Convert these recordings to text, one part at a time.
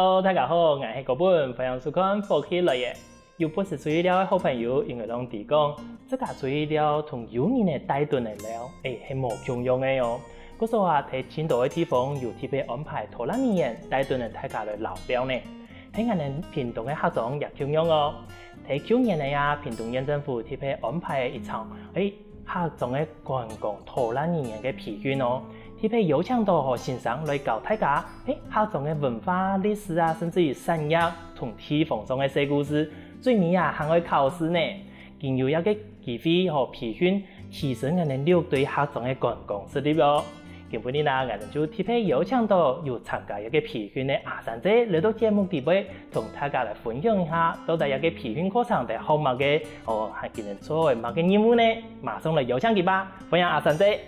Hello， 大家好，我是高本，欢迎收看《福气乐业》。有不是注意了的好朋友，因为拢提讲，这家注意了同有人的带队的了，是无共用的哦。嗰时候啊，喺青岛的地方有特别安排拖拉机员带队的大家来老表呢。喺我哋屏东的客庄也共用哦。喺去年的呀，屏东县政府特别安排一场客庄的观光拖拉机员的培训哦。特别邀請到和先生來教大家客莊嘅文化、歷史啊，甚至於產業同地方上嘅小故事，最尾啊還會考試呢。經由一個機會和培訓，提升我哋了對客莊嘅觀光實力哦。今晡日啦，我哋就特別邀請到有參加一個培訓嘅阿三姐來到節目地位，同大家來分享一下到底一個培訓課程係好乜嘅，係今日做嘅乜嘅任務呢？馬上來邀請佢吧，歡迎阿三姐。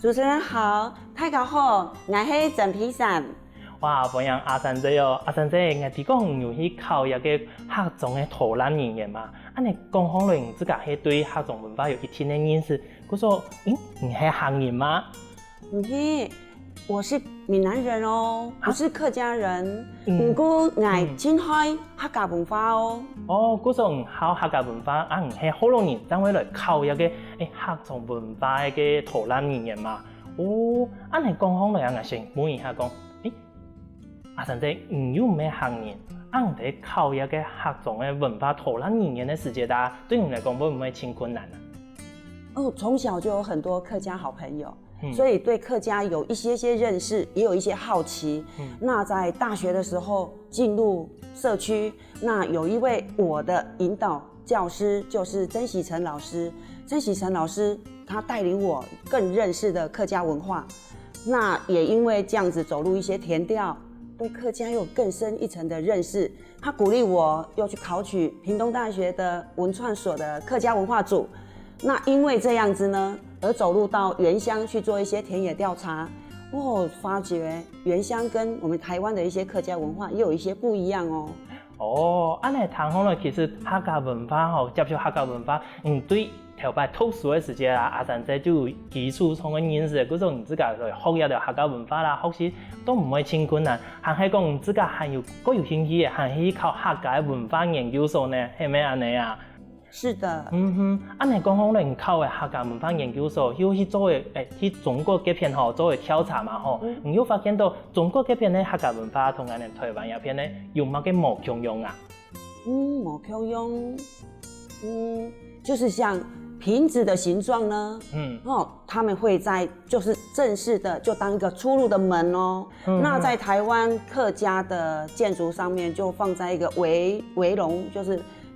主持人好，大家好，我是陳皮珊。哇，歡迎阿三姐哦！阿三姐，我哋講有去考一個客莊嘅拖拉人員嘛？安尼講可能自家係對客莊文化有一定的認識。佢說，你係客人嗎？唔係，我是閩南人哦，不是客家人。不過我真愛客家文化哦。佢說唔考客家文化，啊唔係好多人將會來考一個客莊文化嘅拖拉人員嘛？安尼講來我先問一下講，阿三姐，有咩客人？按你考一個客莊嘅文化拖拉人員嘅時節啊，對你來講會唔會挺困難啊？從小就有很多客家好朋友。所以對客家有一些認識，也有一些好奇。那在大學的時候進入社區，那有一位我的引導教師就是曾喜成老師。曾喜成老師他帶領我更認識的客家文化。那也因為這樣子走入一些田調，對客家有更深一層的認識。他鼓勵我又去考取屏東大學的文創所的客家文化組。那因為這樣子呢，而走入到原鄉去做一些田野調查，發覺原鄉跟我們台灣的一些客家文化也有一些不一樣哦。安尼談好了，其實客家文化接觸客家文化，對頭擺讀書的時間啊，阿三姐就有基礎上嘅認識，嗰種唔自家來學一條客家文化啦，學習都唔會太困難。還係講唔自家還有各有興趣嘅，還係靠客家文化研究所呢，係咪安尼啊？是的，安尼講可能靠客家文化研究所又去做去中國這邊做調查嘛你又發現到中國這邊的客家文化同我哋台灣這邊呢有乜嘅冇共用啊？冇共用，就是像瓶子的形狀呢，他們會在就是正式的就當一個出入的門哦。那在台灣客家的建築上面就放在一個圍籠，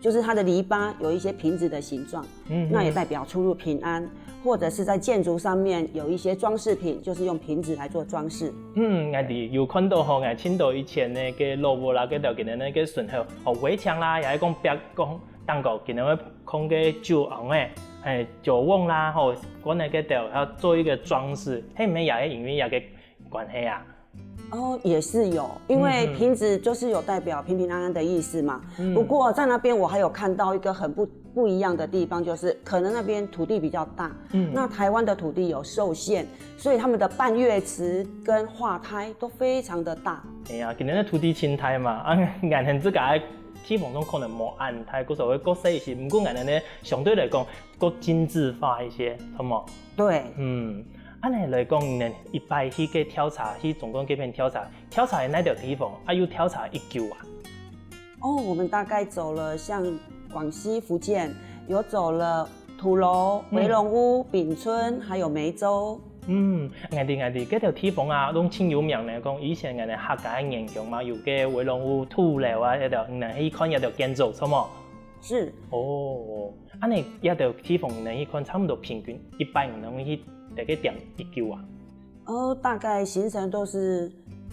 就是它的籬笆有一些瓶子的形狀，那也代表出入平安，或者是在建築上面有一些裝飾品，就是用瓶子來做裝飾。我哋有看到我青島以前呢個老屋啦，嗰條嘅呢個順後圍牆啦，也係講壁講蛋糕，見到空嘅酒甕酒甕啦，嗰呢個條要做一個裝飾，係咪也係因為有個關係啊？也是有，因為瓶子就是有代表平平安安的意思嘛。不過在那邊我還有看到一個很不一樣的地方，就是可能那邊土地比較大，那台灣的土地有受限，所以他們的半月池跟畫胎都非常的大。今年的土地青態嘛，銀行自家地方中可能冇安泰，嗰時候會更細一些，不過銀行呢相對來講更精緻化一些，好冇？對，安尼來講，你一擺去個調查，去中國這邊調查喺哪條地方？要調查一久啊？我們大概走了像廣西、福建，有走了土樓、圍龍屋、丙村，還有梅州。我哋嗰條地方啊，都挺有名嘅。講以前我哋客家嘅研究嘛，有個圍龍屋、土樓啊，一條你去看一條建築，錯冇？是。安尼一條地方你去看，差唔多平均100人去。大概點一久啊？大概行程都是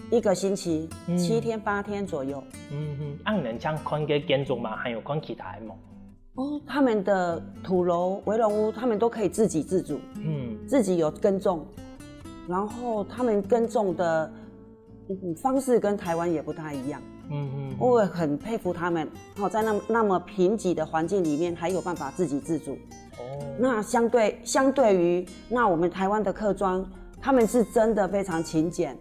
1個星期，7天8天左右。人像看個建築嘛，還有看其他的嗎？他們的土樓、圍龍屋，他們都可以自給自足，自己有耕種，然後他們耕種的方式跟台灣也不太一樣。我很佩服他們，在那麼貧瘠的環境裡面，還有辦法自給自足。那相對於那我們台灣的客莊，他們是真的非常勤儉，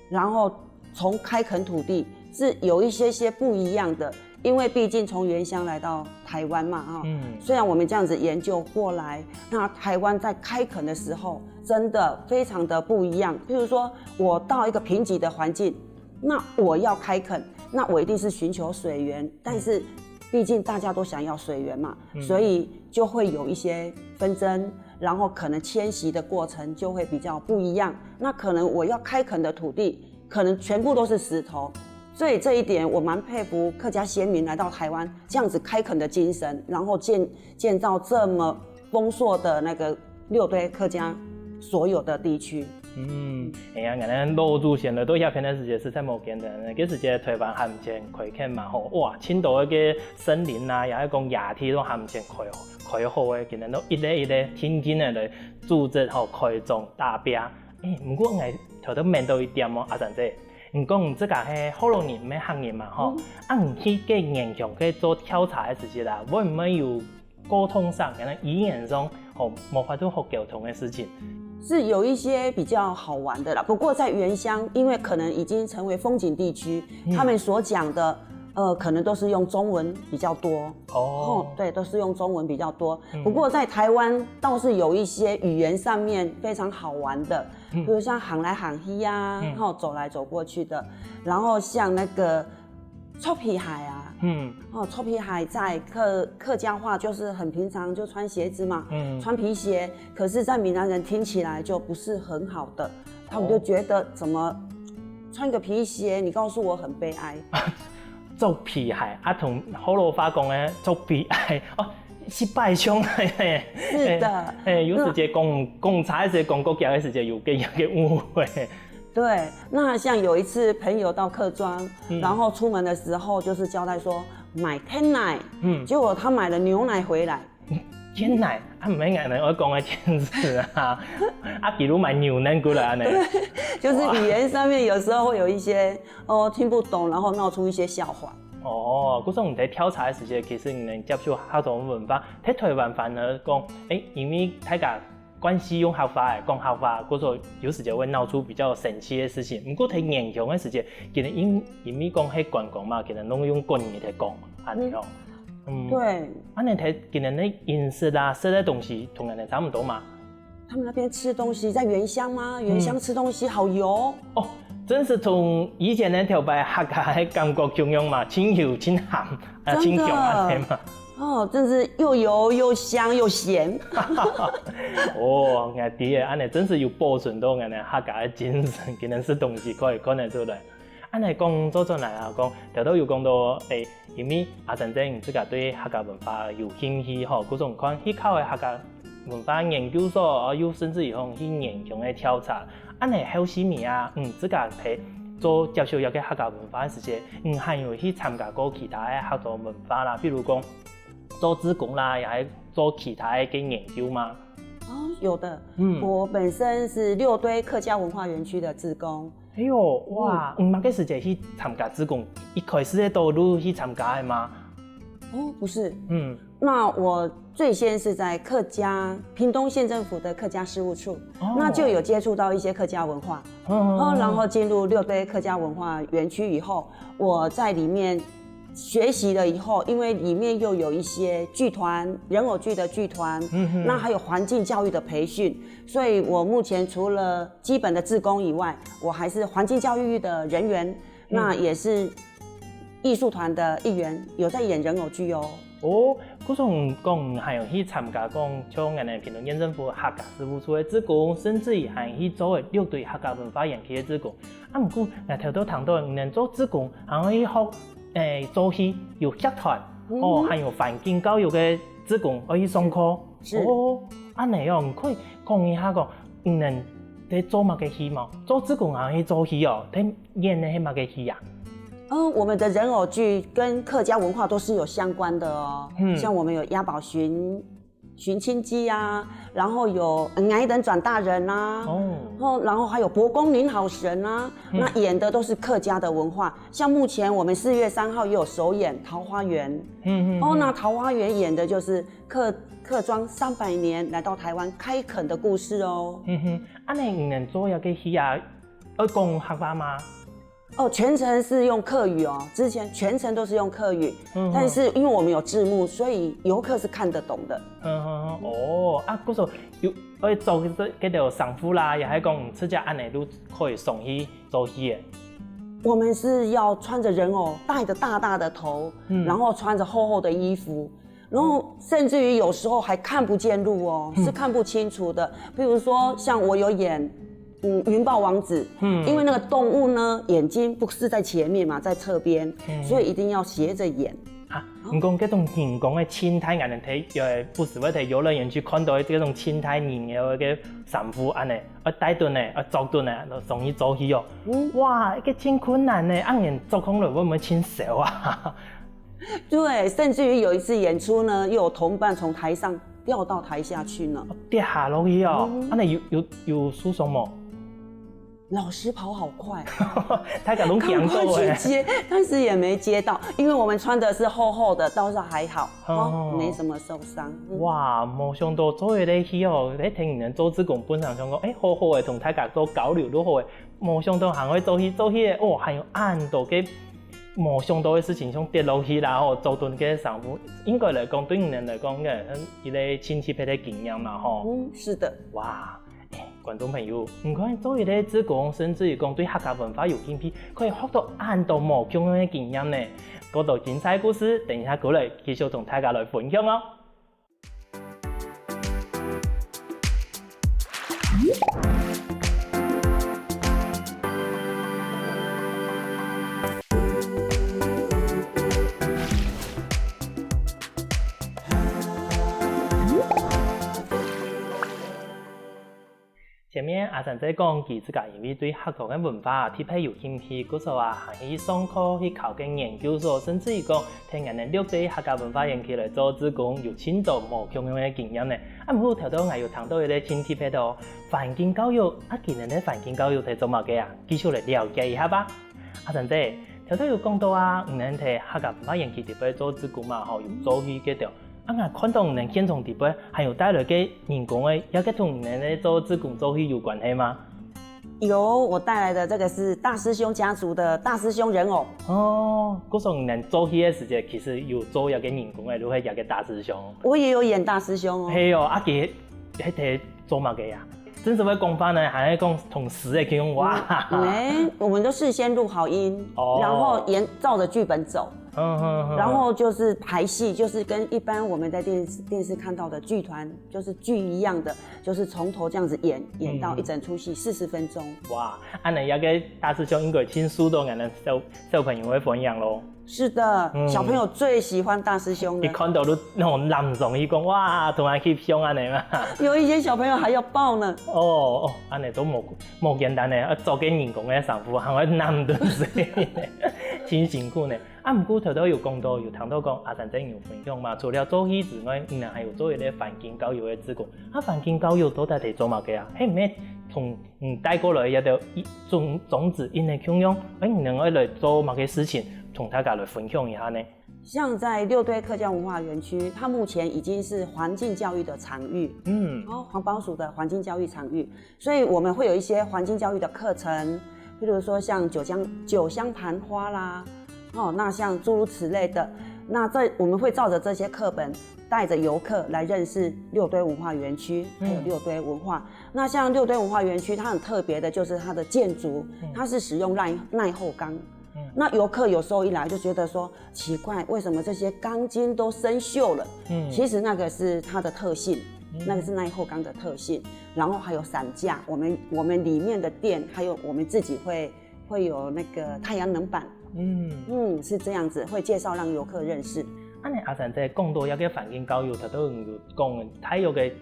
然後從開墾土地是有一些不一样的，因为毕竟从原乡来到台湾嘛，哈，虽然我们这样子研究过来，那台湾在开垦的时候真的非常的不一样。譬如说我到一个贫瘠的环境，那我要开垦，那我一定是寻求水源，但是毕竟大家都想要水源嘛，所以就会有一些纷争，然后可能迁徙的过程就会比较不一样。那可能我要开垦的土地，可能全部都是石头，所以这一点我蛮佩服客家先民来到台湾这样子开垦的精神，然后建造这么丰硕的那个六堆客家所有的地区。哎呀，俺们老祖先了，都遐片的时间实在无简单。那个时间台湾含前开垦嘛吼，哇，青岛那个森林啊，也是讲野地都含前开好的，今日都一个天天的来组织吼开种大饼。不过我头都面到一点哦，阿婶姐，你讲这个是好多年咩行业嘛吼，你去个研究去做调查的时间啦，会唔会有沟通上可能语言上吼无法度好沟通的事情？是有一些比较好玩的啦，不过在原乡，因为可能已经成为风景地区，他们所讲的可能都是用中文比较多对，都是用中文比较多。不过在台湾倒是有一些语言上面非常好玩的，比如像喊来喊去啊，走来走过去的，然后像那个臭皮海啊。臭皮海在客家话就是很平常，就穿鞋子嘛，穿皮鞋。可是，在闽南人听起来就不是很好的，他们就觉得怎么穿个皮鞋？你告诉我很悲哀。做皮鞋同好罗话讲的做皮鞋失败伤害。是的，有时间讲差时讲国家的时间有个误会。对，那像有一次朋友到客庄，然后出门的时候就是交代说买天奶，结果他买了牛奶回来。天奶唔係人我講嘅天字啊，比如買牛奶過來呢。對，就是語言上面有時候會有一些聽不懂，然後鬧出一些笑話。嗰種在調查嘅時間，其實你能接觸好多文化，喺台灣反而講，因為大家關係用客話講客話，嗰種有時就會鬧出比較神奇嘅事情。不過喺研究嘅時間，其實因為講係觀光嘛，其實攏用國語嚟講，安尼哦。對。你睇今年的飲食啦，吃的東西同人哋差唔多嘛？他們那邊吃東西在原鄉嗎？原鄉吃東西好油。真是從以前的條牌客家喺感覺中央嘛，清油、清鹹、清強安尼嘛。真是又油又香又鹹。我啲安尼真是有保存到安尼客家的精神，今年食東西可以看得出來。安尼講做轉來啊，講條都有講到因為阿珍姐自家對客家文化有興趣吼，嗰種看去考的客家文化研究所，又甚至於去研究的調查。安尼後時面啊，自家喺做接受一個客家文化嘅時節，還有去參加過其他嘅客家文化啦，譬如講做志工啦，也係做其他嘅研究嘛。有的，我本身是六堆客家文化園區的志工。哎呦，哇！唔係嘅時節去參加志工，一開始嘅道路去參加嘅嗎？不是，那我最先是在屏東縣政府的客家事務處，那就有接觸到一些客家文化，然後進入六堆客家文化園區以後，我在裡面學習了以後，因為裡面又有一些劇團，人偶劇的劇團，那還有環境教育的培訓，所以我目前除了基本的志工以外，我還是環境教育的人員，那也是藝術團的一員，有在演人偶劇哦。嗰種講還有去參加講像我哋屏東縣政府客家事務處的志工，甚至於還去做嘅六堆客家文化園區的志工。不過我頭都談到，能做志工，還可以學做戲有社團，還有環境教育嘅志工可以上課。安尼唔可以講一下講，能在做乜嘅戲嘛？做志工還可以做戲哦，睇演嘅係乜嘅戲啊？我們的人偶劇跟客家文化都是有相關的哦。像我們有押寶尋親記啊，然後有矮人轉大人啊，然後還有伯公您好神啊，那演的都是客家的文化。像目前我們4月3號也有首演《桃花源》，那《桃花源》演的就是客莊300年來到台灣開墾的故事哦。安尼能做一個戲啊？要講客家嗎？哦，全程是用客语哦，之前全程都是用客语，但是因为我们有字幕，所以游客是看得懂的。哦，啊，嗰时候有做嗰条上夫啦，也系讲出只安尼都可以送去做戏的。我们是要穿着人偶，戴着大大的头，然后穿着厚厚的衣服，然后甚至于有时候还看不见路哦，是看不清楚的。比如说像我有演。云豹王子，因为那个动物呢，眼睛不是在前面嘛，在侧边，所以一定要斜着演。啊，你讲这种人工的青苔，俺们睇，不是要睇游乐园去看到这种青苔人的个衫服安尼，带盾的，做盾的，送去做戏哦。哇，这真困难呢，按人做空了，会不会轻手啊？对，甚至于有一次演出呢，又有同伴从台上掉到台下去呢。掉下落去哦，安尼有输送吗？老师跑好快，他敢拢强快去接，但是也没接到，因为我们穿的是厚厚的，倒是还好，没什么受伤。哇，没想到做迄个戏哦，喺听人周志公本上想讲，好好的同大家做交流都好诶，没想到行去做戏哦，还有按到嘅没想到的事情，像跌落去啦，做顿嘅上夫，应该来讲对人来讲嘅，一个亲戚般的经验嘛，吼。是的。哇。观众朋友，唔看做一个志工，甚至于讲对客家文化有兴趣，可以学到很多无共样的经验呢。嗰度精彩故事，等一下过来继续同大家来分享哦。前面阿神仔讲，佢自家因为对客家嘅文化特别有兴趣，嗰时候行去上课去考嘅研究所，甚至于讲听人哋了解客家文化研究来做志工，有千多无共样嘅经验呢。唔好头到我又谈到一个真特别嘅环境教育，今日嘅环境教育係做乜嘅啊？繼續嚟了解一下吧。阿神仔，頭頭有講到唔能睇客家文化研究特別做志工嘛，有做去嗰條。我看到唔能現場特別，還有帶來嘅人工嘅，有嘅同唔能咧做志工做去有關係嗎？有，我帶來的這個是大師兄家族的大師兄人偶。哦，嗰時候唔能做戲嘅時節，其實有做一個人工嘅，都係一個大師兄。我也有演大師兄哦。係哦，佢喺睇做乜嘅呀？真是會講法呢，還係講同時嘅用哇？我們都事先錄好音，然後照着劇本走。然後就是排戲，就是跟一般我們在電視看到的劇團，就是劇一樣的，就是從頭這樣子演到一整出戲40分鐘。哇，安尼一個大師兄應該聽書到人哋小朋友會分享咯。是的，小朋友最喜歡大師兄的。一看到都那種男眾伊講哇，同人翕相安尼嘛。有一些小朋友還要抱呢。哦，安尼都冇簡單呢，做嘅人工嘅衫褲，還會男頓死，真辛苦呢。唔過頭都有講到，有談到講阿神仔有分享嘛，除了做戲之外，還有做一啲環境教育嘅志工。環境教育到底係做乜嘅啊？係咩從帶過來一條種子因嘅供養，能夠嚟做乜嘅事情，同大家來分享一下呢？像在六堆客家文化園區，它目前已經是環境教育的場域，環保署的環境教育場域，所以我們會有一些環境教育的課程，譬如說像酒香盤花啦。那像諸如此類的，那我們會照着這些課本，帶着遊客來認識六堆文化園區，還有六堆文化。那像六堆文化園區，它很特別的，就是它的建築，它是使用耐候鋼。那遊客有時候一來就覺得說奇怪，為什麼這些鋼筋都生鏽了？其實那個是它的特性，那個是耐候鋼的特性。然後還有傘架，我們裡面的店，還有我們自己會有那個太陽能板。是這樣子，會介紹讓遊客認識。阿神仔講到一個環境教育，頭都有講體育嘅，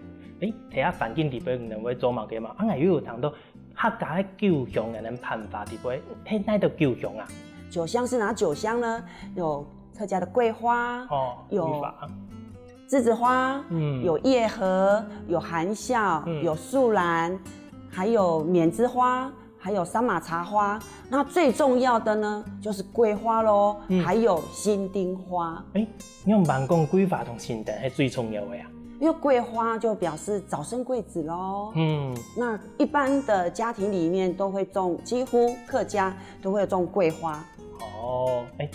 睇下環境地方能會做乜嘅嘛？有談到客家嘅酒香嘅辦法地方，係哪度酒香啊？酒香是哪酒香呢？有客家的桂花，有栀子花，有葉荷，有含笑，有樹蘭，還有緬梔花。還有三馬茶花，那最重要的呢，就是桂花咯，還有新丁花。你用慢講桂花同新丁係最重要嘅呀？因为桂花就表示早生贵子咯。那一般的家庭里面都会种，几乎客家都会种桂花。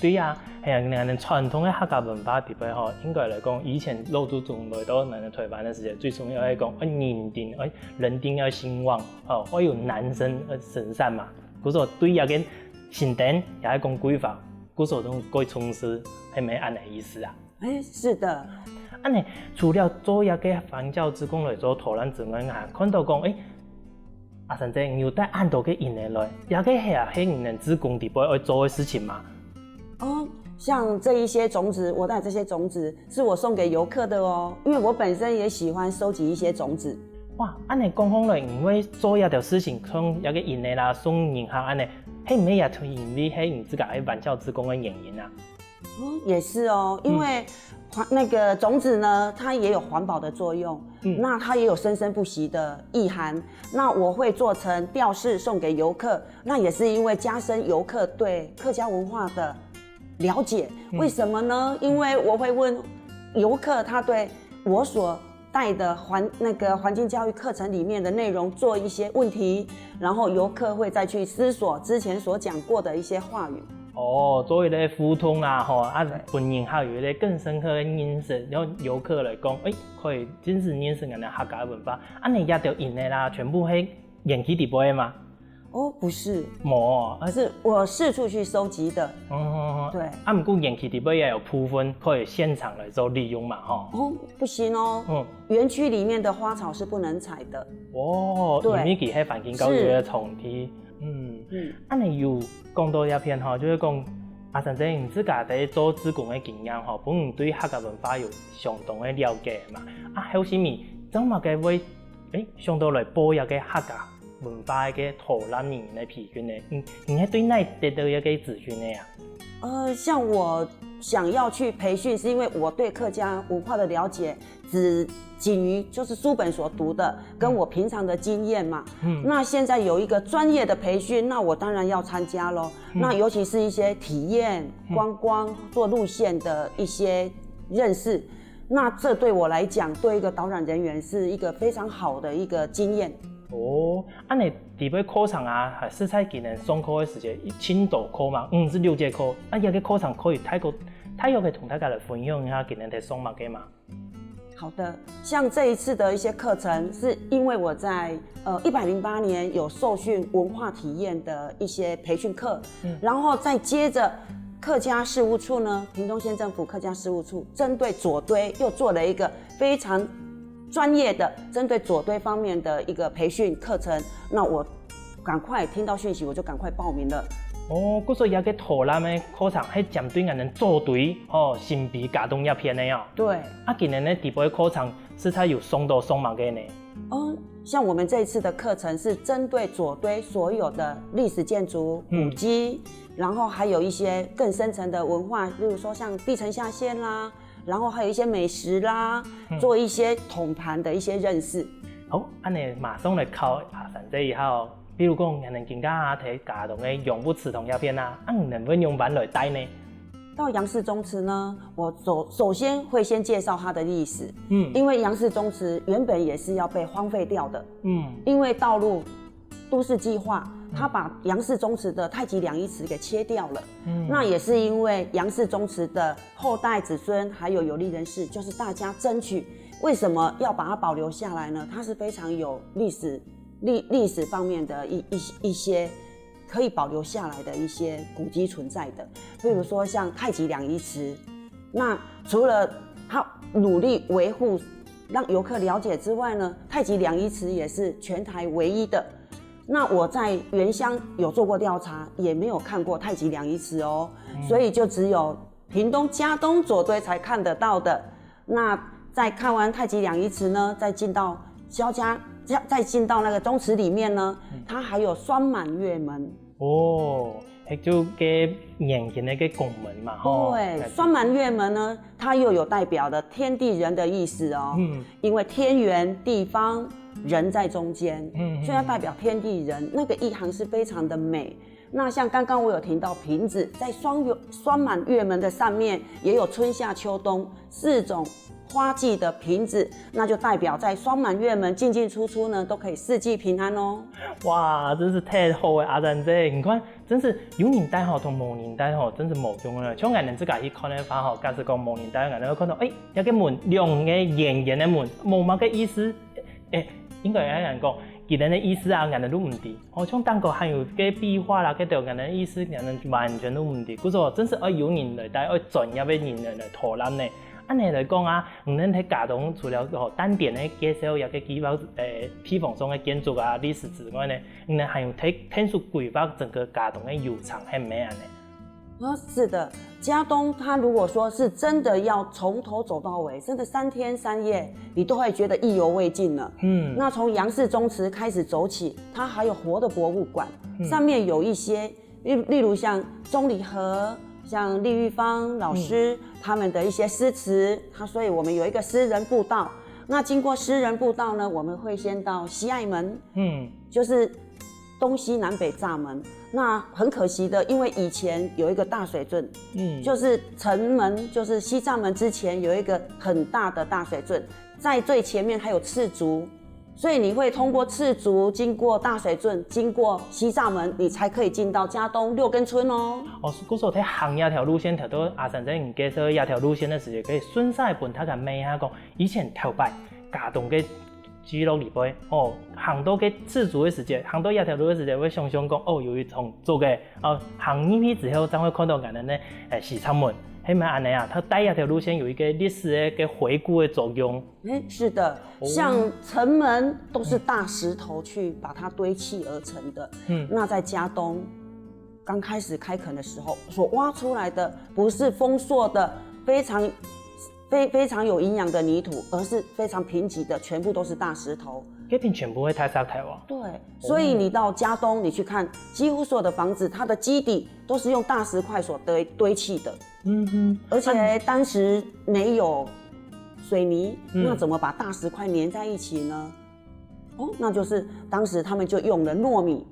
对啊，系啊，咱们传统的客家文化底边吼，应该来讲，以前老祖宗来到咱们台湾的时候，最重要係講，人丁要兴旺，我有男生神善嘛，故說對一個神殿也係講規劃，故說都該重視，係咪按呢意思啊？是的。按呢，除了做一個佛教志工來做土壤之外，看到講，阿神姐，有帶按到嘅人來，也個係人志工底邊要做嘅事情嘛？像这一些种子，我带这些种子是我送给游客的哦，因为我本身也喜欢收集一些种子。哇，按你讲起来，因为做一条事情，像一个人的啦，送人客安尼，迄唔系也同因为迄唔自家喺玩教之功嘅原因啊？也是哦，因为那个种子呢，它也有环保的作用，那它也有生生不息的意涵。那我会做成吊饰送给游客，那也是因为加深游客对客家文化的了解。为什么呢？因为我会问游客，他对我所带的环境教育课程里面的内容做一些问题，然后游客会再去思索之前所讲过的一些话语。作为咧互通啦，本人客有咧更深刻的认识，然后游客来讲，可以真是认识人的客家文化。你也条人的啦，全部係人去底部的嘛？不是，冇，是我四处去收集的。对。不過人氣地邊也有部分可以現場來做利用嘛，不行哦。園區裡面的花草是不能採的。對。因為佢係環境教育嘅重點。你有講到一篇就是講阿神姐，你自家在做志工嘅經驗本人對客家文化有相當嘅了解嘛。還有什麼怎麼嘅會上到來播一個客家文化嘅土壤語言嘅培訓呢？你係對哪得到一個資訊呢呀？像我想要去培訓，是因為我對客家文化的了解只僅於就是書本所讀的，跟我平常的經驗嘛。那現在有一個專業的培訓，那我當然要參加咯。那尤其是一些體驗、觀光、做路線的一些認識，那這對我來講，對一個導覽人員是一個非常好的一個經驗。你底邊課程係實際技能上課嘅時間千多課嘛，5至6節課，有個課程可以太有嘅同大家來分享一下技能嘅上物嘅嘛。好的，像這一次的一些課程，是因為我在108年有受訓文化體驗的一些培訓課，然後再接着客家事務處呢，屏東縣政府客家事務處針對左堆又做了一個非常專業的針對左堆方面的一個培訓課程，那我趕快聽到訊息，我就趕快報名了。嗰所以有個土壤的課程係針對人左堆神秘假東一片的哦。對。今年呢底部的課程是它有送到送碼嘅呢？像我們這一次的課程是針對左堆所有的歷史建築、古蹟，然後還有一些更深層的文化，例如說像地層下陷啦。然後還有一些美食啦，做一些統盤的一些認識。好，你馬上來考阿神姐以後，比如講人哋更加睇家棟嘅永不刺桐一片啦，你能唔能用板來帶呢？到楊氏宗祠呢，我首先會先介紹它的歷史。因為楊氏宗祠原本也是要被荒廢掉的。因為道路都市計劃。他把楊氏宗祠的太極兩儀祠給切掉了，那也是因為楊氏宗祠的後代子孫還有有利人士，就是大家爭取，為什麼要把它保留下來呢？它是非常有歷史方面的一些可以保留下來的一些古蹟存在的，比如說像太極兩儀祠，那除了他努力維護讓遊客了解之外呢，太極兩儀祠也是全台唯一的。那我在原鄉有做過調查，也沒有看過太極兩儀祠哦，所以就只有屏東佳冬左堆才看得到的。那在看完太極兩儀祠呢，再進到再進到那個宗祠裡面呢，它還有雙滿月門。係就嘅年輕嘅拱門嘛。對，雙滿月門呢，它又有代表的天地人的意思哦。因為天圓地方。人在中間，所以它代表天地人，那個意涵是非常的美。那像剛剛我有提到瓶子，在雙滿月門的上面也有春夏秋冬4種花季的瓶子，那就代表在双满月们进进出出呢，都可以四季平安哦。哇，真是太好的阿三姐，你看，真是有年代吼同无年代吼，真是无共的。像我们自家去看的话吼，假使讲无年代，我们会看到，一个门亮的圆圆的门，无乜个意思，应该有人讲。其他的意思啊，人哋都唔知。像当个还有个壁画啦，嗰度人哋意思，人哋完全都唔知。故说真是有人来带，专业的人来讨论呢。按你来讲啊，咱喺家中除了单点的介绍，也个批房上的建筑啊、历史之外呢，咱还有天数规划整个家中的悠长系咩啊呢？是的，佳冬它如果说是真的要从头走到尾，甚至3天3夜，你都会觉得意犹未尽了。那从杨氏宗祠开始走起，它还有活的博物馆，上面有一些，例如像钟离和、像厉玉芳老师他们的一些诗词，所以我们有一个诗人步道。那经过诗人步道呢，我们会先到西隘门，就是东西南北栅门。那很可惜的，因为以前有一个大水圳，就是城门，就是西栅门之前有一个很大的大水圳，在最前面还有赤足，所以你会通过赤足，经过大水圳，经过西栅门，你才可以进到佳冬六根村哦。故说在行一条路线，条到阿三仔唔介绍一条路线的时候，可以顺晒本他个咩啊讲，以前头摆佳冬嘅记录里边行到嘅赤足的时间，行到一条路的时间，会想想讲有一从做嘅行一批之后，才会看到人哋呢西厂门，系咪安尼啊？它带一条路线有一个历史的回顾的作用。是的，像城门都是大石头去把它堆砌而成的。那在佳冬刚开始开垦的时候，所挖出来的不是丰硕的非常有营养的泥土，而是非常贫瘠的，全部都是大石头。这边全部会太沙台哇。对，所以你到佳冬，你去看，几乎所有的房子，它的基底都是用大石块所堆砌的。而且当时没有水泥，那怎么把大石块粘在一起呢？那就是当时他们就用了糯米、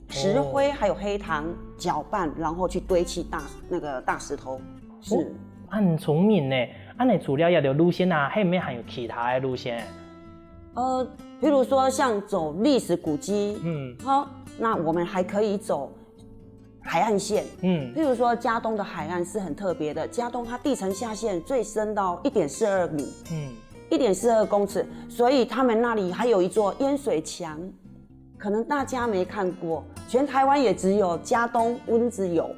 石灰还有黑糖搅拌，然后去堆砌大石头。是，很聪明呢。你除了一条路线啊，还有其他的路线？比如说像走历史古迹，那我们还可以走海岸线，譬如说佳冬的海岸是很特别的，佳冬它地层下陷最深到1.42米，1.42公尺，所以他们那里还有一座淹水墙，可能大家没看过，全台湾也只有佳冬温子有。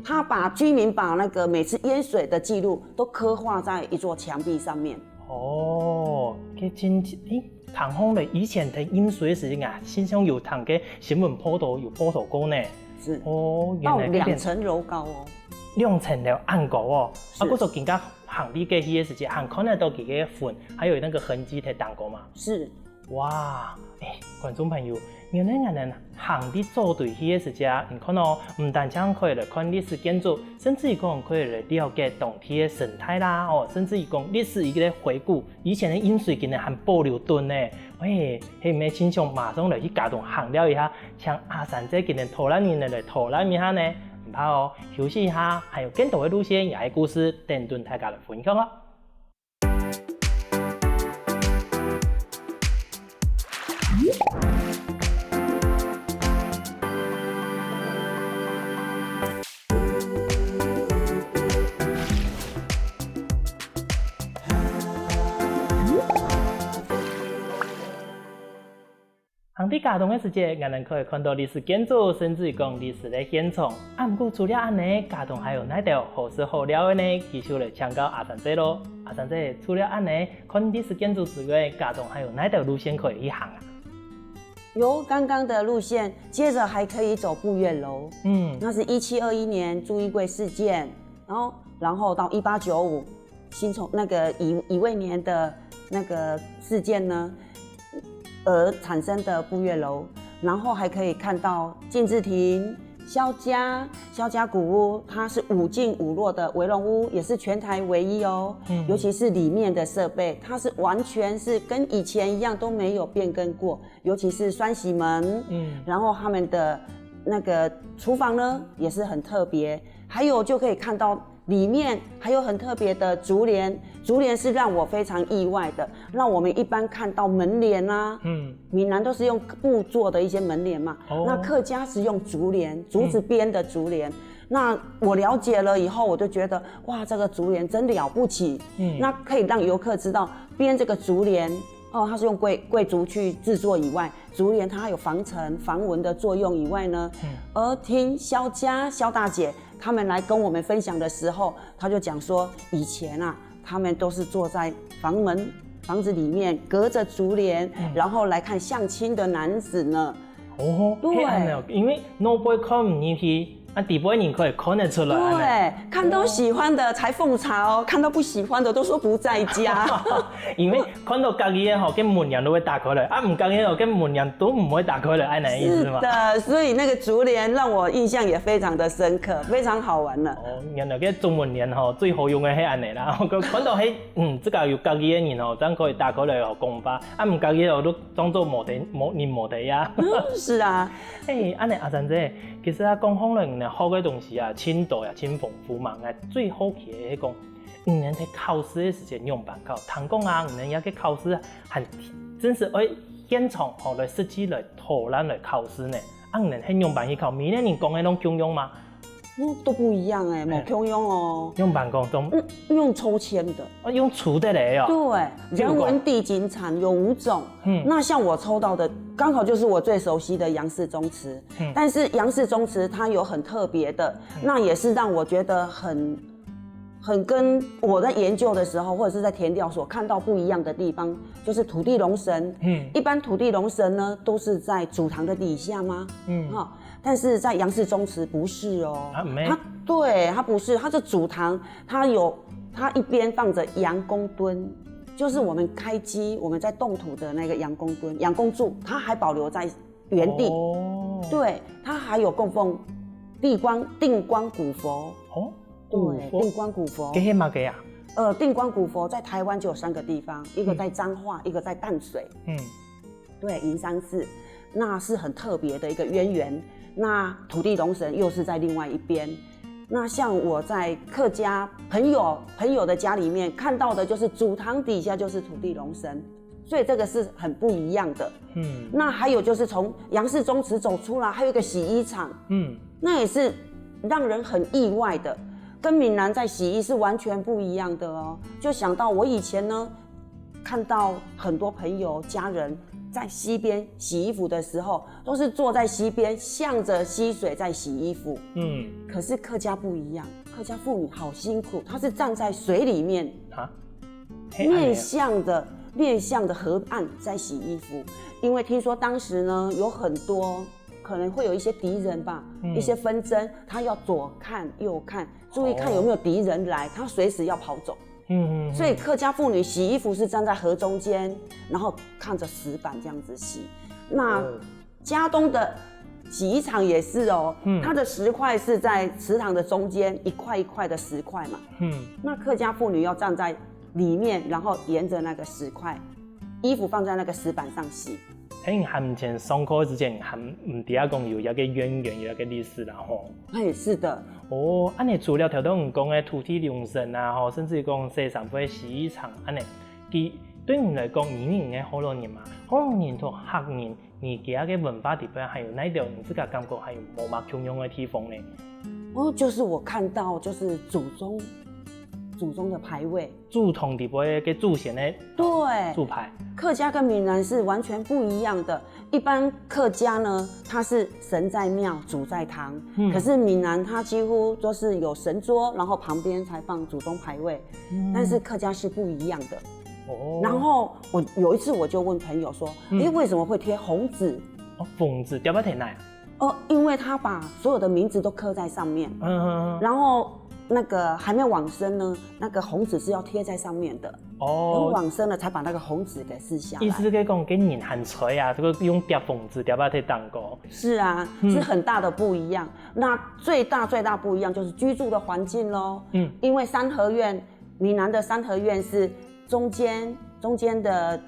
他把居民把那个每次淹水的记录都刻画在一座墙壁上面。唐风的以前的淹水时啊，先上有唐嘅新闻报道有报道过呢。是到2层楼高哦，2层楼暗高哦。嗰时候更加行啲嘅迄个时间，行看得到佢嘅粉，还有那个痕迹喺当过嘛。是。哇，观众朋友，原来我们行啲做对迄个时间，你看唔单止可以来看历史建筑，甚至于讲可以来了解当地的生态啦，甚至于讲历史一个回顾，以前的淹水竟然还保留顿呢。系咪亲像马上来去家中行了一下，像阿三姐今天讨论人来讨论一下呢？唔怕休息一下，还有更多的路线也系故事，等顿大家来分享啊。行伫佳冬的时节，我们可以看到历史建筑，甚至于讲历史的现场。不过除了安尼，佳冬还有哪条好吃好料的呢？继续来请教阿三姐咯。阿三姐，除了安尼看历史建筑之外，佳冬还有哪条路线可以去行啊？有刚刚的路线，接着还可以走步月楼。那是1721年朱一贵事件，然后到1895辛丑那个乙未年的那个事件呢，而产生的步月楼，然后还可以看到禁制亭、萧家古屋，它是5进5落的围龙屋，也是全台唯一哦。尤其是里面的设备，它是完全是跟以前一样都没有变更过，尤其是双喜门，然后他们的那个厨房呢也是很特别，还有就可以看到里面还有很特别的竹帘，竹帘是让我非常意外的。那我们一般看到门帘啊，闽南都是用布做的一些门帘嘛，那客家是用竹帘，竹子编的竹帘。那我了解了以后，我就觉得哇，这个竹帘真了不起。那可以让游客知道编这个竹帘哦，它是用桂竹去制作以外，竹帘它有防尘防蚊的作用以外呢，而听萧大姐他们来跟我们分享的时候，他就讲说，以前啊，他们都是坐在房子里面，隔着竹帘，然后来看相亲的男子呢。哦，对，因为老辈看唔入去。底部人可以看得出来。对，看到喜欢的才奉茶哦，看到不喜欢的都说不在家。因为看到家己的跟门帘都会打开来，唔家己的跟门帘都唔会打开来，按那意思嘛。是的，所以那个竹帘让我印象也非常的深刻，非常好玩了。哦，原来个中门帘最好用的係安尼啦。看到这个有家己的人真可以打开来公巴，唔家己的都装作模特呀。是啊。安尼阿珍姐，其實講可能呢好嘅東西啊，深度啊，真豐富嘛。最好奇嘅係講，人喺考試嘅時間用辦考，聽講啊，人也去考試係真是喺現場來實際來討論來考試呢。人喺用辦去考，每年人講嘅攏共用嗎？都不一樣冇共用哦。用辦公中用抽籤的。用出的嚟哦。對，人文地景產有5種。那像我抽到的，剛好就是我最熟悉的楊氏宗祠。但是楊氏宗祠它有很特別的，那也是讓我覺得很跟我在研究的時候，或者是在田調所看到不一樣的地方，就是土地龍神。一般土地龍神呢，都是在祖堂的底下嗎？但是在楊氏宗祠不是哦。它不是，它是祖堂，它一邊放着楊公墩，就是我們開基我們在動土的那個楊公墩、楊公柱，它還保留在原地。對，它還有供奉定光古佛。對，定光古佛。這是乜嘅啊？定光古佛在台灣就有3個地方，一個在彰化，一個在淡水。對，銀山寺，那是很特別的一個淵源。那土地龍神又是在另外一邊。那像我在客家朋友的家裡面看到的，就是祖堂底下就是土地龍神，所以這個是很不一樣的。那還有就是從楊氏宗祠走出來，還有一個洗衣廠。那也是讓人很意外的，跟閩南在洗衣是完全不一樣的哦。就想到我以前呢，看到很多朋友家人在溪邊洗衣服的時候，都是坐在溪邊，向着溪水在洗衣服。可是客家不一樣，客家婦女好辛苦，她是站在水裡面，面向的河岸在洗衣服。因為聽說當時呢，有很多可能會有一些敵人吧，一些紛爭，她要左看右看，注意看有沒有敵人來，她隨時要跑走。所以客家婦女洗衣服是站在河中間，然後看着石板這樣子洗。那嘉東的洗衣廠也是哦，它的石塊是在池塘的中間，一塊一塊的石塊嘛。那客家婦女要站在裡面，然後沿着那個石塊，衣服放在那個石板上洗。含前上課之前含唔知講有一個淵源，有一個歷史啦吼。是的。安尼除了頭先唔講嘅土地龍神啊，甚至講西山會洗衣廠，安尼，佢對你來講，你嘅好多年嘛，好多年同客人，你其他嘅文化地方，還有哪條你自己感覺還有冇乜共用嘅地方呢？就是我看到，就是祖宗的牌位，祖堂地方嘅祖先嘅祖牌。客家跟閩南是完全不一樣的。一般客家呢，它是神在廟，祖在堂。可是閩南它幾乎都是有神桌，然後旁邊才放祖宗牌位。但是客家是不一樣的。然後我有一次我就問朋友說，為什麼會貼紅紙？紅紙點解貼那？因為他把所有的名字都刻在上面。然後那個還沒往生呢，那個紅紙是要貼在上面的。等往生了才把那個紅紙給撕下來。意思是講跟人很吹啊，這個用貼紅紙貼把它當過。是啊，是很大的不一樣。那最大不一樣就是居住的環境咯。因為三合院，閩南的三合院是中間的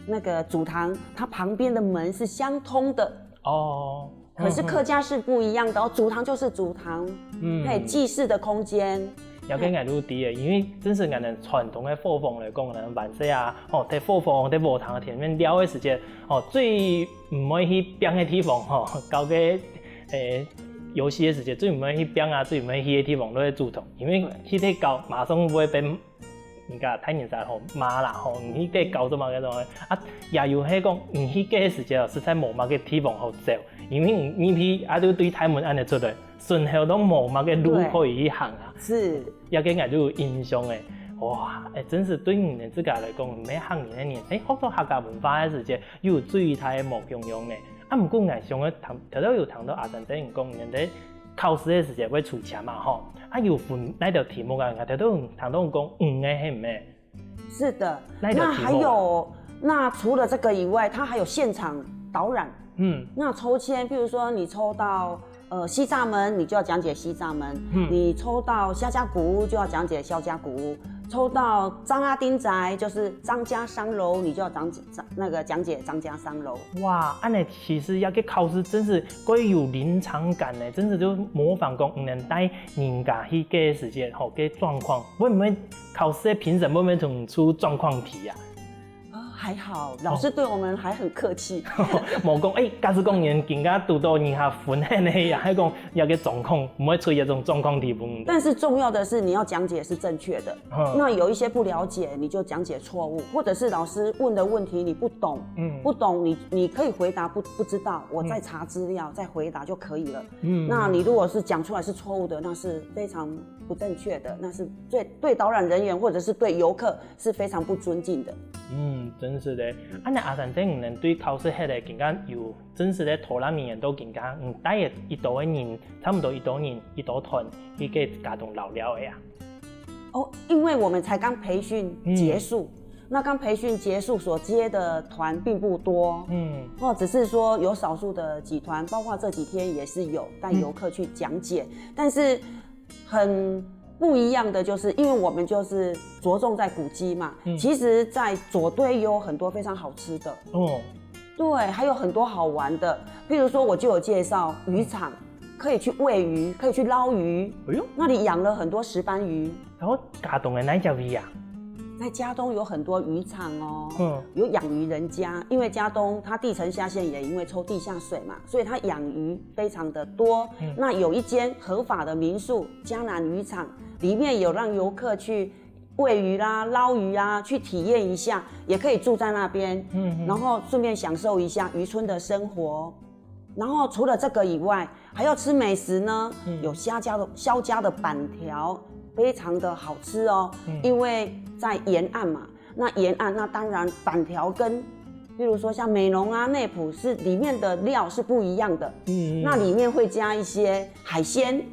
那個祖堂，它旁邊的門是相通的。可是客家是不一樣的哦，祖堂就是祖堂，祭祀的空間。也跟俺愈低的，因为真是俺们传统的作风来讲，咱万岁啊，在作风在无糖田面了的时间，最唔可以去变的地方，交给游戏的时间最唔可以去变啊，最唔可以去的地方都会主动，因为去个交马上会被人家太年赛骂啦，你去个交做嘛个种啊，也有迄讲，你去个时间实在无嘛个地方好走，因为你去啊就对台门安尼出来。顺后都无嘛个路可以去行啊，是，也给俺就有印象诶，哇，真是对你自家来讲，每行年的年，学到客家文化的时节，又有最大的莫共用咧。啊，不过俺上个头都有谈到阿三仔讲，人哋考试的时节会出钱嘛吼，啊有分那条题目啊，俺头都谈到讲诶系唔诶？是的，那还有，那除了这个以外，它还有现场导览，那抽签，譬如说你抽到。西栅门，你就要讲解西栅门。你抽到萧家古屋，就要讲解萧家古屋。抽到张阿丁宅，就是张家商楼，你就要讲解张家商楼。哇，安尼其实要去考试，真是贵有临场感呢，真是就模仿讲，能带人家去个时间吼个状况，会不会考试的评审会不会从出状况题啊？还好，老师对我们还很客气。冇讲，假使讲人更加读到人下分迄个，也系讲有个状况，唔会出现这种状况题目。但是重要的是你要讲解是正确的。那有一些不了解，你就讲解错误，或者是老师问的问题你不懂，不懂你可以回答不知道，我再查资料再回答就可以了。那你如果是讲出来是错误的，那是非常不正确的，那是对导览人员或者是对游客是非常不尊敬的。真是的。那阿三仔唔能对考试迄个更加有真实的导览人员都更加带一道的人，差不多一道人一道团去给家动聊聊的呀。因为我们才刚培训结束，那刚培训结束所接的团并不多，只是说有少数的几团，包括这几天也是有带游客去讲解，但是很。不一样的就是，因为我们就是着重在古迹嘛，其实，在左堆有很多非常好吃的对，还有很多好玩的，譬如说我就有介绍渔场，可以去喂鱼，可以去捞鱼，那里养了很多石斑鱼。然后嘉东的哪家鱼啊？在嘉东有很多渔场有养鱼人家，因为嘉东它地层下陷也因为抽地下水嘛，所以它养鱼非常的多。那有一间合法的民宿嘉南渔场，里面有让游客去喂鱼啦、捞鱼啊，去体验一下，也可以住在那边，然后顺便享受一下渔村的生活。然后除了这个以外，还要吃美食呢，有萧家的板条。非常的好吃因为在沿岸嘛，那沿岸那当然板条跟，比如说像美浓啊、内埔是里面的料是不一样的，那里面会加一些海鲜，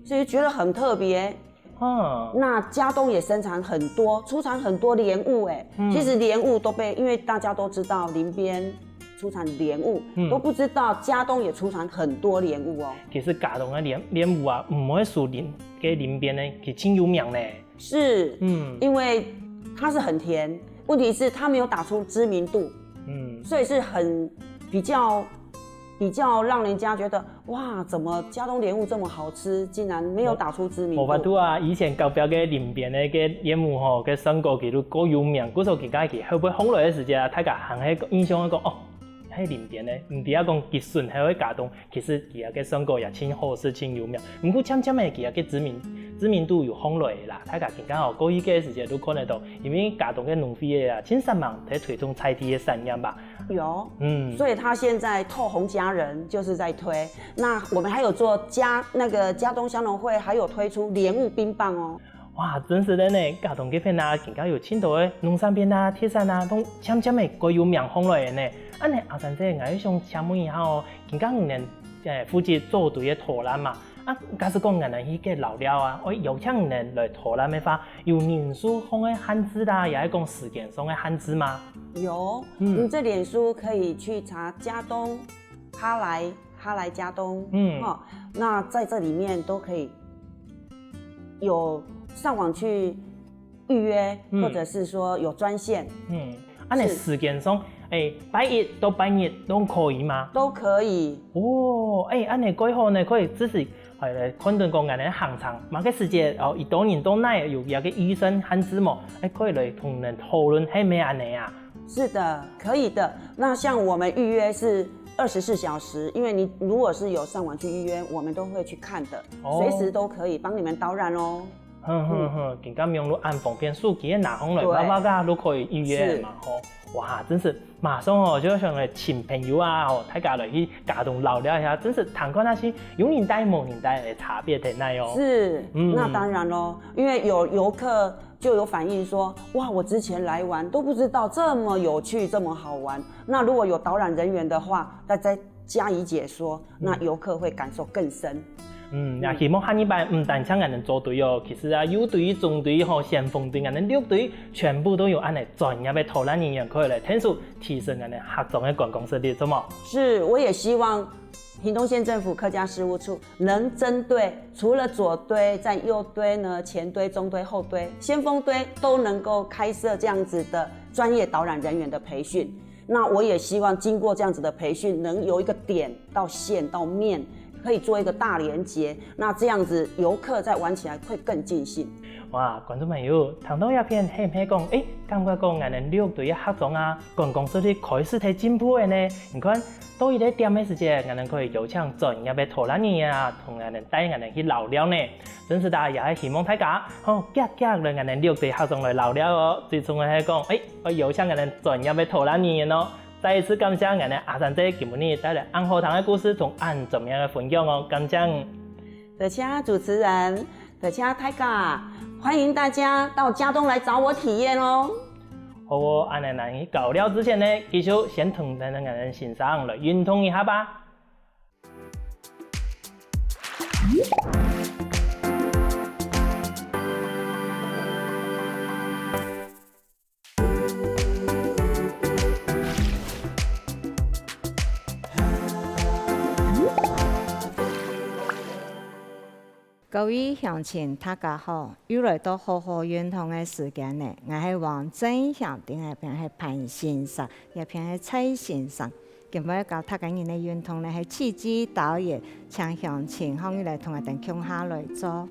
所以觉得很特别。那嘉东也生产很多，出产很多莲雾其实莲雾都因为大家都知道林边出产莲雾，都不知道嘉东也出产很多莲雾其实嘉东的莲雾啊，唔会属林边呢，是挺有名的。是，因为它是很甜，问题是它没有打出知名度，所以是很比较让人家觉得哇，怎么嘉东莲雾这么好吃，竟然没有打出知名度。无法度啊，以前高标嘅林边嘅莲雾嘅选购记录够有名，嗰时候更加去后尾红来嘅时间啊，大家行喺印象讲喺林边咧，唔伫啊讲吉顺喺喺嘉东，其实其他嘅选购也挺好吃、挺有名。不过渐渐嘅其他嘅知名度又红来啦，大家更加过去嘅时间都看得到，因为嘉东嘅农会啊，千3万在推动菜地嘅产业吧。有，所以他现在透红家人就是在推。那我们还有做嘉东乡农会，还有推出莲雾冰棒哇，真是的呢！嘉东这边啊，更加有青岛的农山边啊、铁山啊，都渐渐的过有名红来的呢。安尼阿三仔，我想请问一下更加有人负责做对的导览嘛？假使讲我们去个老了啊，有请人来导览的话，有人数方的汉字啦，也是讲时间上的汉字吗？有，这脸书可以去查嘉东哈来嘉东，那在这里面都可以有上网去预约，或者是说有专线，你时间上，拜一到拜日都可以吗？都可以。你过后呢，可以只是看到讲俺行场，某个时间哦，一多年多耐有个医生汉字么，可以来同人讨论系咩安尼啊？是的，可以的。那像我们预约是24小时，因为你如果是有上网去预约，我们都会去看的，随时都可以帮你们导览哦。更加用路按方便数几个哪行来，娃娃都可以预约嘛吼。哇，真是马上哦，就像来请朋友啊，大家来去家中聊聊一下，真是谈过那些有年代无年代的差别在哪哦。是，那当然咯，因为有游客就有反映说，哇，我之前来玩都不知道这么有趣，这么好玩。那如果有导览人员的话，再加以解说，那游客会感受更深。也希望下一班唔单止俺能组队哦，其实啊，幼队、中队、先锋队、俺能六队，全部都有俺哋专业的导览人员可以来听说，提升俺哋合作的观光实力，怎么？是，我也希望屏东县政府客家事务处能针对除了左堆、在右堆呢，前堆、中堆、后堆、先锋堆都能够开设这样子的专业导览人员的培训。那我也希望经过这样子的培训，能由一个点到线到面。可以做一个大连结，那这样子游客在玩起来会更尽兴。哇，观众朋友，听到一片係唔係講？感覺講我哋六隊嘅合作啊，觀光實力開始睇進步嘅呢。你看，到一個點嘅時間，我哋可以邀請專業嘅導覽人員啊，同我哋帶我哋去聊聊呢。真是大家也係希望大家，夾嚟我哋六隊合作來聊聊哦。最重要係講，我邀請我哋專業嘅導覽人員哦。再一次感謝我哋阿三姐今日帶來安和堂的故事同安怎麼樣嘅分享哦，感謝。多謝主持人，多謝大家，歡迎大家到嘉東來找我體驗哦。好哦，安尼嚟搞料之前呢，繼續先同咱哋人欣賞來運動一下吧。各位鄉親大家好，又來到好好運動嘅時間呢，我係王真祥，定係偏係潘先生，也偏係蔡先生。今日教大家人嘅運動呢係刺激導演，請鄉親可以來同我哋共下來做。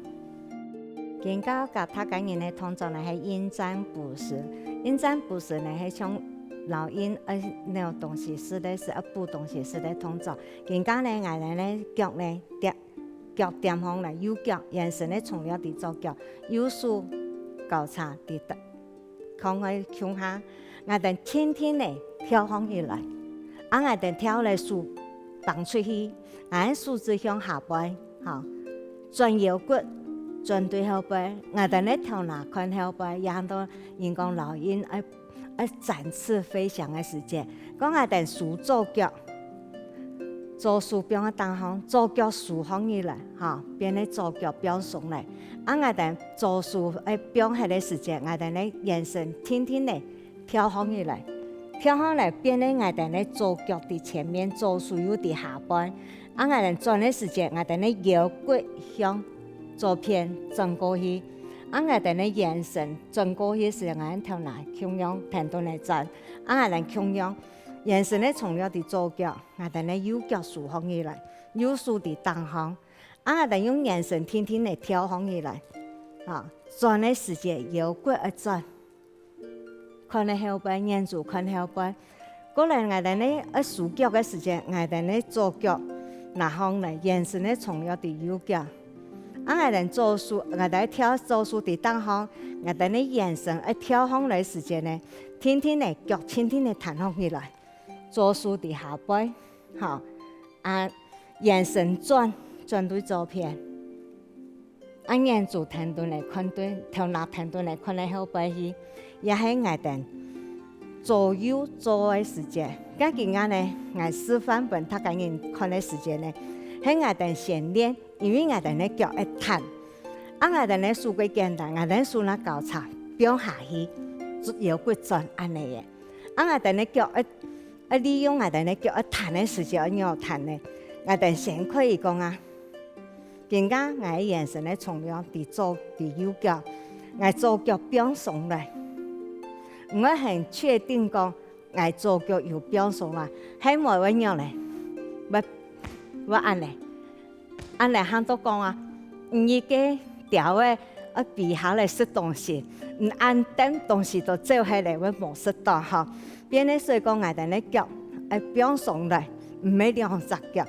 今教教大家人嘅動作呢係引戰捕食，引戰捕食呢係從老鷹那東西是的是捕東西是的動作。今教呢我哋呢腳呢腳點方嚟，右腳眼神咧從了地左腳，右手交叉地靠喺胸下，我哋天天嚟跳放起來，我哋跳嚟數放出去，我數字向下背，嚇，轉腰骨，轉對後背，我哋咧跳哪看後背，有很多人講老鷹展翅飛翔嘅時節，講我哋數左腳。左手變個當行，左腳豎放起來，嚇，變咧左腳標聳來。我哋左手標喺個時間，我哋咧眼神天天咧跳放起來，跳放來變咧我哋咧左腳喺前面，左手又喺下半。我哋轉嘅時間，我哋咧腰骨向左邊轉過去，我哋咧眼神轉過去時，我哋跳來向陽停到嚟轉，我哋向陽。眼神咧從了啲左腳，我哋咧右腳豎放起來，右手啲當行，我哋用眼神天天嚟跳放起來，啊，轉嘅時間腰骨一轉，看喺後背，眼住看後背，過來我哋咧豎腳嘅時間，我哋咧左腳拿行嚟，眼神咧從了啲右腳，我哋左手，我哋跳左手啲當行，我哋咧眼神跳放嚟時間咧，天天嚟腳天天嚟彈放起來。左手喺下背，好，眼神轉對左邊，眼住停頓嚟看對，頭腦停頓嚟看嚟後背去，也係我哋左右做嘅時間。咁今日呢，我示範俾大家人看嘅時間呢，係我哋先練，因為我哋咧腳一彈，我哋咧數幾簡單，我哋數那交叉標下去，腰骨轉安尼嘅，我哋咧腳利用我哋咧腳彈嘅時間要彈咧，我哋先可以講啊，更加我嘅眼神咧從了啲左啲右腳，我左腳標聳來，我很確定講我左腳有標聳來，喺我樣咧，我按咧，安尼喊都讲啊，伊个调的比下来适当性，按等东西都做下来会无适当吼。变咧所以讲，我哋咧脚表上来，唔係2隻腳，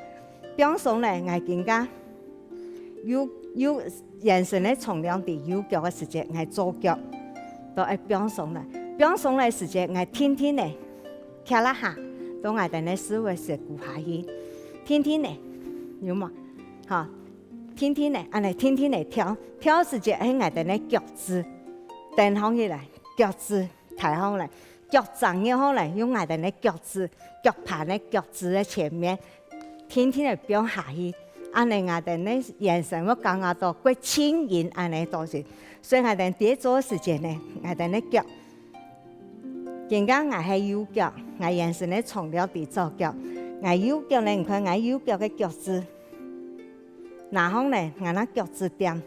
表上來我更加有眼神咧從兩啲右腳嘅時節，我左腳都表上來，表上來時節，我天天咧徛啦下，都我哋咧思維是顧下去，天天咧有冇？嚇，天天咧，安尼天天嚟跳時節喺我哋咧腳趾，蹬好起來，腳趾抬好來。腳掌也好嚟，用我哋咧腳趾、腳盤咧腳趾嘅前面，天天嚟表下去。安尼我哋咧眼神我講下到過輕盈安尼都是，所以我哋第一做時間咧，我哋咧腳，更加我係右腳，我眼神咧從了第左腳，我右腳咧，你看我右腳嘅腳趾，然後咧我那腳趾點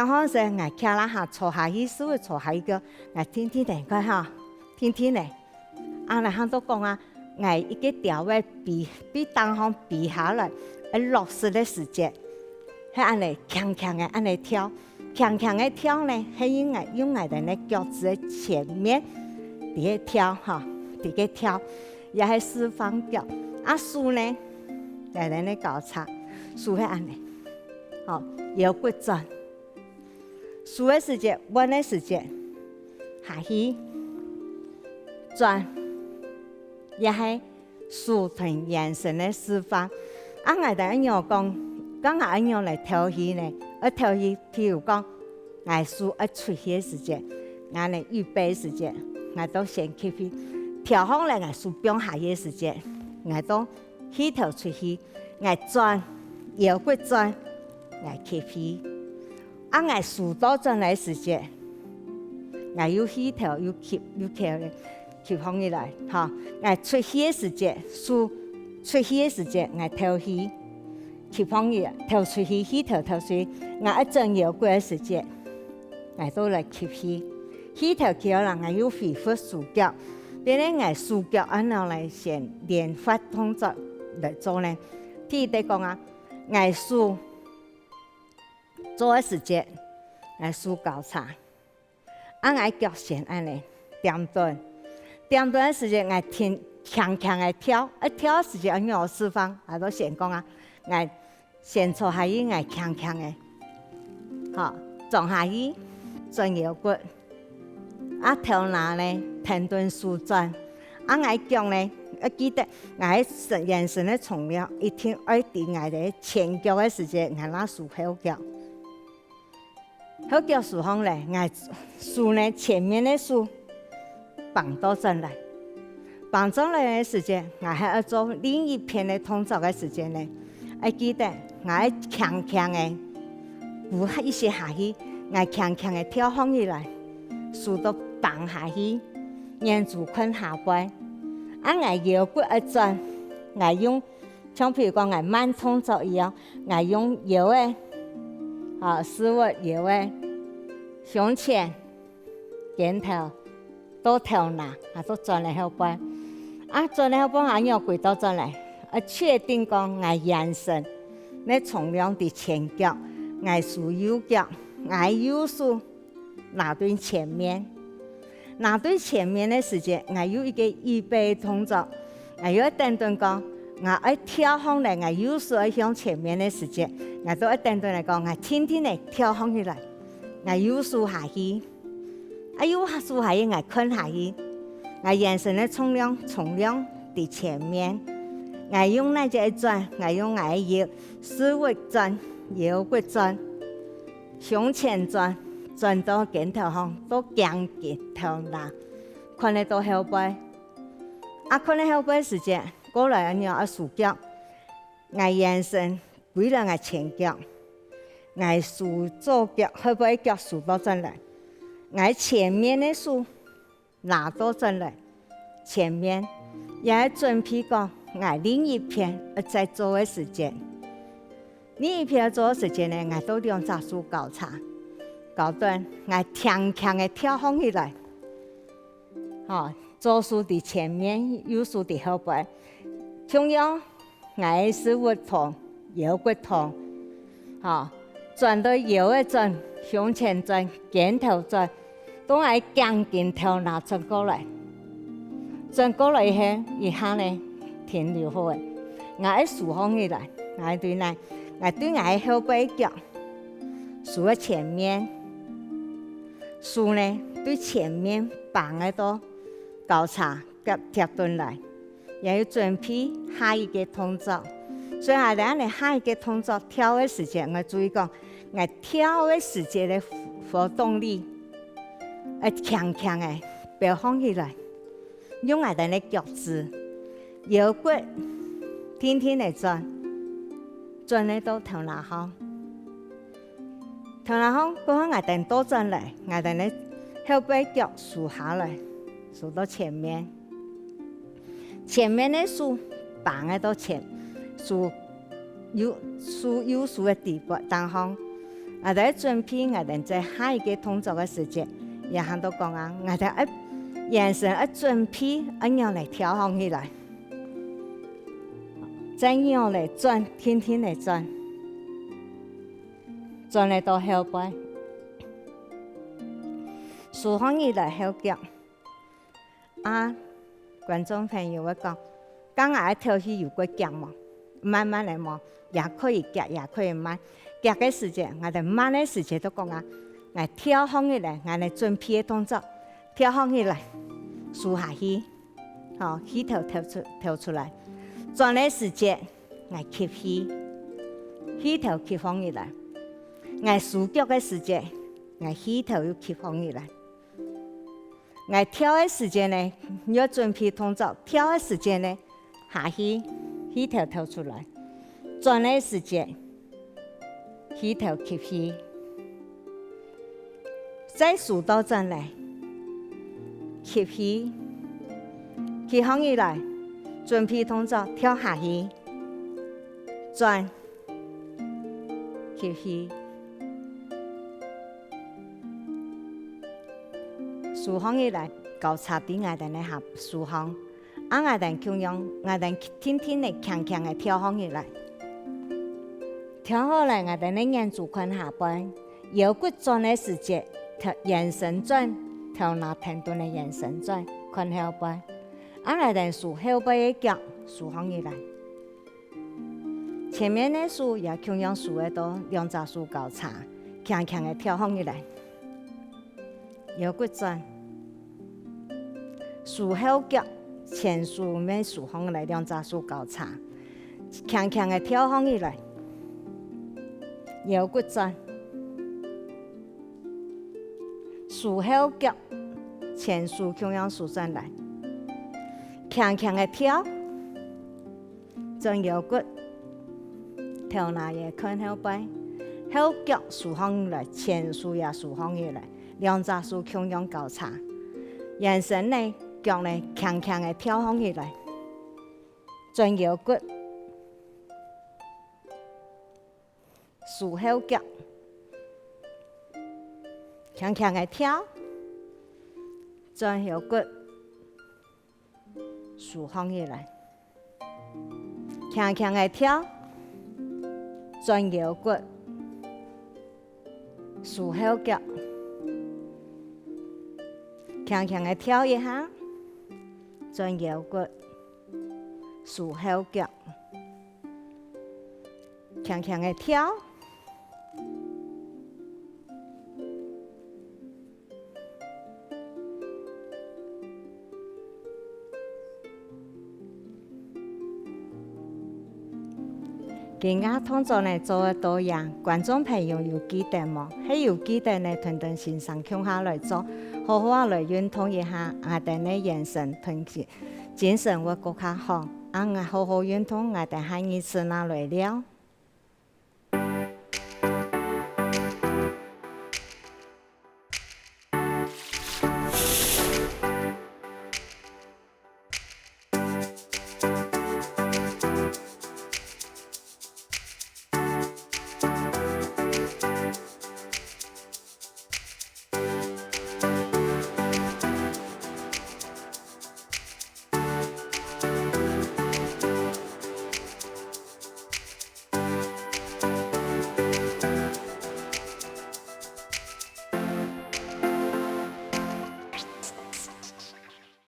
好時，我徛啦下坐下去，稍微坐下去個，我天天嚟看嚇。天天咧，安尼喊都講啊，我一個調位比當行比下來，落實嘅時節，係安尼強強嘅安尼跳，強強嘅跳咧，係用我哋咧腳趾嘅前面啲個跳嚇，啲個跳，也係四方腳。啊數咧，嚟咱咧搞擦，數係安尼，好腰骨轉，數嘅時節，彎嘅時節，下去。轉，也係樹同眼神的示範。我哋一樣講，咁我一樣嚟調戲呢。調戲，譬如講，我樹出戲時節，我哋預備時節，我都先吸氣。調好嚟，我樹變下嘅時節，我都起頭出氣，我轉腰骨轉，我吸氣。我樹多轉嚟時節，我要起頭要吸嘅。吸放起來，嚇！我出氣嘅時節，數出氣嘅時節，我透氣，吸放起來，透出氣，氣透水。我一陣腰骨嘅時節，我都來吸氣，氣透起來，我要恢復數腳。變咧，我數腳按落嚟先連發動作嚟做咧。譬如哋講啊，我數做嘅時節，我數交叉，我腳先安尼點頓。點段時間，我天強強嘅跳，跳時間我釋放，我都先講啊，我先坐下去，我強強嘅，好撞下去，轉腰骨，頭拿咧，停頓舒轉，我腳咧，記得我眼神咧從了，一天二點我哋前腳嘅時間，我拉數後腳，後腳數好咧，我數咧前面嘅數。綁到進來，綁進來嘅時間，我係要做另一片嘅動作嘅時間咧。我記得我係強強嘅，唔係一些下去，我強強嘅跳放起來，數到綁下去，沿住困下背。我腰骨一轉，我用像譬如講我慢動作一樣，我用腰嘅，使我腰嘅胸前、肩頭。都跳拿，都轉嚟後背，轉嚟後背，我又跪到轉嚟，確定講我眼神，你從兩啲前腳，我數右腳，我右數拿對前面，拿對前面嘅時間，我有一個預備動作，我有一等陣講，我一跳上嚟，我右數要向前面嘅時間，我都一等陣嚟講，我天天嚟跳上去嚟，我右數下去。有數下去，我困下去，我眼神咧從量喺前面，我用那隻轉，我用我腰思維轉，腰骨轉，胸前轉，轉到肩頭上，都強肩頭啦，看得到後背，看得後背時間，過來我數腳，我眼神歸了我前腳，我數左腳，後背腳數到轉來。我前面的數拿到進來，前面也準備講我另一片在做嘅時間，另一片做嘅時間呢，我都兩隻數交叉，搞斷我強強嘅跳放起來，左數喺前面，右數喺後背，同樣我是會痛，腰骨痛，转到腰的转，向前转，肩头转，都爱将近头拿转过来。转过来后，一下呢停留好诶，我爱竖放起来，我对呢，我对我后背脚竖喺前面，竖呢对前面绑喺度交叉贴蹲来，也要准备下一个动作。所以我哋下一个动作跳的时间，我注意讲，我跳的时间的活动力，强强的表放起来。用我哋的脚趾、腰骨天天嚟转，转嚟到頭南方。頭南方嗰下我哋多轉嚟，我哋呢後背腳豎下來，豎到前面。前面的豎綁喺到前，豎右豎嘅地部當方。我哋準備我哋在下一個動作嘅時間，也行到講啊，我哋眼神準備咁樣嚟跳行起來，再樣嚟轉，天天嚟轉，轉嚟到後背，豎行起來後腳。觀眾朋友會講，剛才跳起有個腳嘛，慢慢嚟嘛，也可以腳，也可以慢。腳嘅時間，我哋慢嘅時間都講啊，我跳行起來，我哋準備嘅動作。跳行起來，豎下去，起頭跳出來。轉的時間，我吸氣，起頭吸放起來。我豎腳的時間，我起頭又吸放起來。我跳的時間呢，要準備動作。跳的時間呢，下去，起頭跳出來。轉的時間，起頭吸氣，再豎到轉來。吸氣，吸放起來，準備動作跳下去，轉，吸氣，豎放起來，交叉啲我哋呢下豎放，我哋咁樣，我哋天天嚟強強嘅跳放起來，跳好來我哋呢眼珠看下背，腰骨轉嘅時節，眼神轉。頭拿停頓的眼神轉，看後背，我哋豎後背嘅腳豎放起來，前面的豎也同樣豎喺度，兩隻豎交叉，強強嘅跳放起來，腰骨轉，豎後腳，前豎面豎放起來，兩隻豎交叉，強強嘅跳放起來，腰骨轉。豎後腳，前豎同樣豎轉來，強強嘅跳，轉腰骨，頭拿也看後背，後腳豎放起來，前豎也豎放起來，兩隻豎同樣交叉，眼神呢，腳呢強強嘅跳放起來，轉腰骨，豎後腳。強強嘅跳，轉腰骨，豎放起來。強強嘅跳，轉腰骨，豎後腳。強強嘅跳一下，轉腰骨，豎後腳。強強嘅跳。今日通作呢做得多樣，觀眾朋友有記得冇？係有記得呢，團團線上共下來做，好好來運動一下，我哋呢眼神團結，精神會更加好。我好好運動，我哋下一次拿來了。